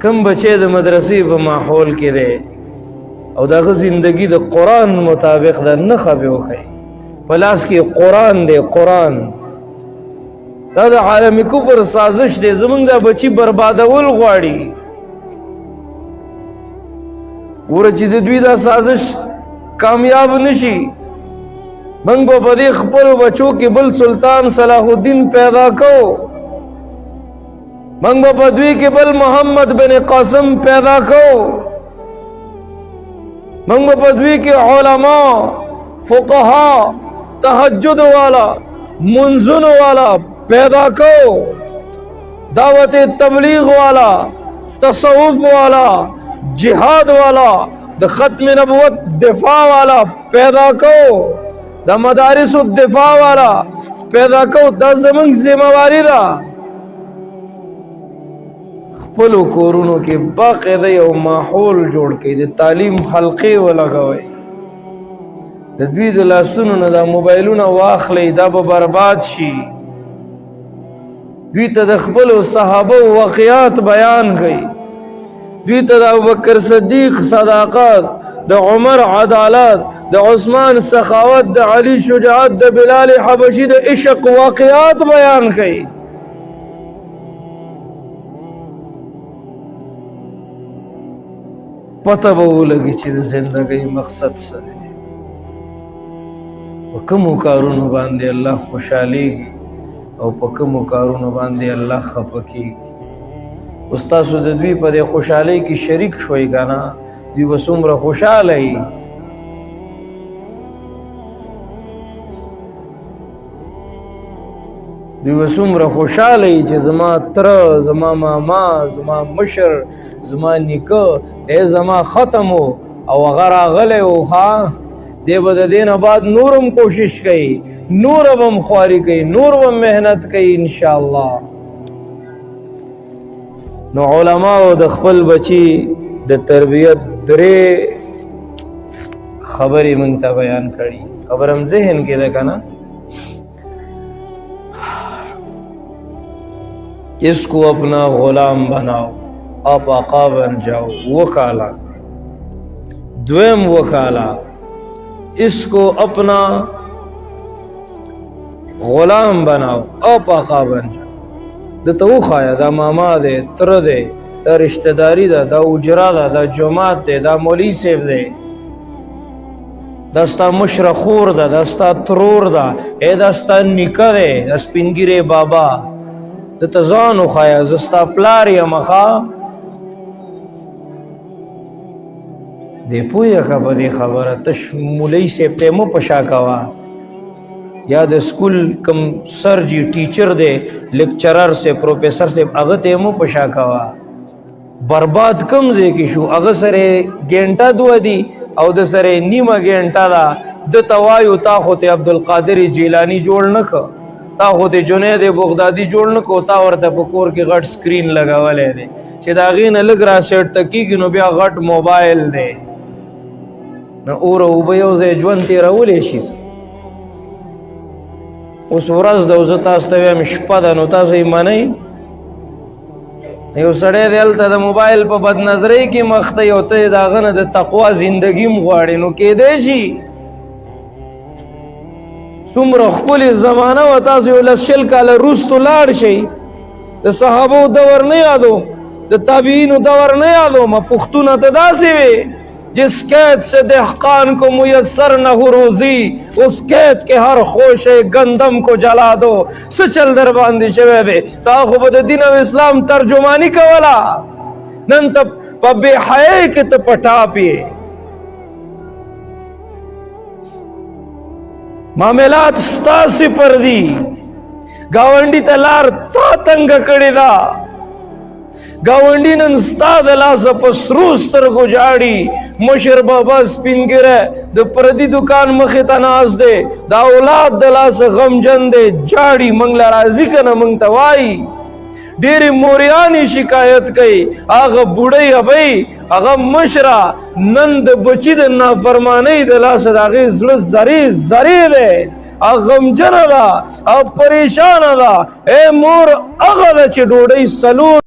کم بچے د مدرسې په ماحول کې دی او دغه زندگی د قرآن مطابق ده نښه به وښیي په لاس کې قرآن دی قرآن دا د عالم کفر سازش دی زمونږ دا بچی بربادول غواړي ګوره چې د دوی دا سازش کامیاب نشي موږ به په دې خپلو بچو کې بل سلطان صلاح الدین پیدا کوو موږ به په دوی کې بل محمد بن قاسم پیدا کوو موږ به په دوی کې علما فقها تهجد والا منځونو والا پیدا کوو دعوت تبلیغ والا تصوف والا جہاد والا د ختم نبوت دفاع والا پیدا کوو د مدارس الدفاع والا پیدا کوو دا زمونږ ذمہواری ده خپلو کورونو کې باقاعده یو ماحول جوړ کړئ د تعلیم حلقې ولګوئ د دوی د لاسونو نه دا موبایلونه واخلئ دا به برباد شي دوی ته د خپلو صحابه واقعات بیان کړئ دوی ته د ابوبکر صدیق صداقت د عمر عدالت د عثمان سخاوت د علی شجاعت د بلال حبشي د عشق واقعات بیان کړئ پته به ولګي چې د زندګۍ مقصد څه دی په کومو کارونو باندې الله خوشحالیږي او په کومو کارونو باندې الله خفه کیږي اوس تاسو د دوی په دې خوشحالۍ کې شریک شوئ که نه دوی به څومره خوشحاله وي دوی به څومره خوشحاله وي چې زما تره زما ماما زما مشر زما نیکه ای زما ختم و او هغه راغلی و ښه دی به د دې نه بعد نورم کوشش کوي نور به هم خواري کوي نور به محنت کوي انشاءالله نو علماو د خپل بچی د تربیت درې خبرې موږ ته بیان کړي خبر هم ذهن کې ده که نه اس کو اپنا غلام بناؤ آپ آقا بن جاؤ وکالا دویم وکالا اس کو اپنا غلام بناؤ آپ آقا بن جاؤ د ته وښایه دا ماما دی تره دی دا رشته داري ده دا اجرا ده دا جومات دی دا مولوي صاحب دی دا ستا مشره خور ده دا ستا ترور ده ای دا ستا نیکه دی دا سپینګیری بابا د ته ځان وښایه زه ستا پلار یم ښه دی پوهه که په دې خبره تش مولوي صاحب ته مه په شا کوه یا د سکول کم سر جی ټیچر دی لیکچرر سے پروفیسر سے هغه ته مو په شا کوه برباد کم ځای کې شو هغه سره ګنټه دوه دي او د سره نیمه ګنټه ده د ته وایو تا خو ته عبدالقادر جیلانی جوړ نه که تا خو ته جنید بغدادي جوړ نه کو تا ورته په کور کې غټ سکرین لګولی دی چې د هغې نه لږ را سیټ ته کېږي نو بیا غټ موبایل دی نو اور اوبه یو ځای ژوند تېرولی شي اوس ورځ ده او زه تاسو ته وایم شپه ده نو تاسو یې منئ یو سړی دی هلته د موبایل په بدنظرۍ کې مخ دی او ته یې د هغه نه د تقوا زندګي م غواړې نو کیدی شي څومره ښکلې زمانه وه تاسو یو لس شل کاله وروستو لاړ شئ د صحابو دور نه یادو د تابعینو دور نه یادو ما پښتونه ته داسې وې جس قید سے دہقان کو میسر نہ ہو روزی اس قید کے ہر خوش گندم کو جلا دو سچل در باندې شوی دی تا خو به د دین او اسلام ترجمانی کولا نن ته په بې حیایۍ کې ته پټاپ یې معاملات ستاسې پر دي ګاونډي ته لار تا تنګه کړې ده ګاونډي نن ستا د لاسه په سرو سترګو جاړي مشر بابا سپینګیری د پردي دکان مخې ته ناست دی د اولاد د لاسه غمجن دی جاړي موږ له راځي که نه موږ ته وایي ډېرې موریانې شکایت کوي هغه بوډۍ ابۍ هغه مشره نن د بچي د نافرمانۍ د لاسه د هغې زړه زرې زرې دی غمجنه ده او پریشانه ده ای مور هغه ده چې ډوډۍ سلور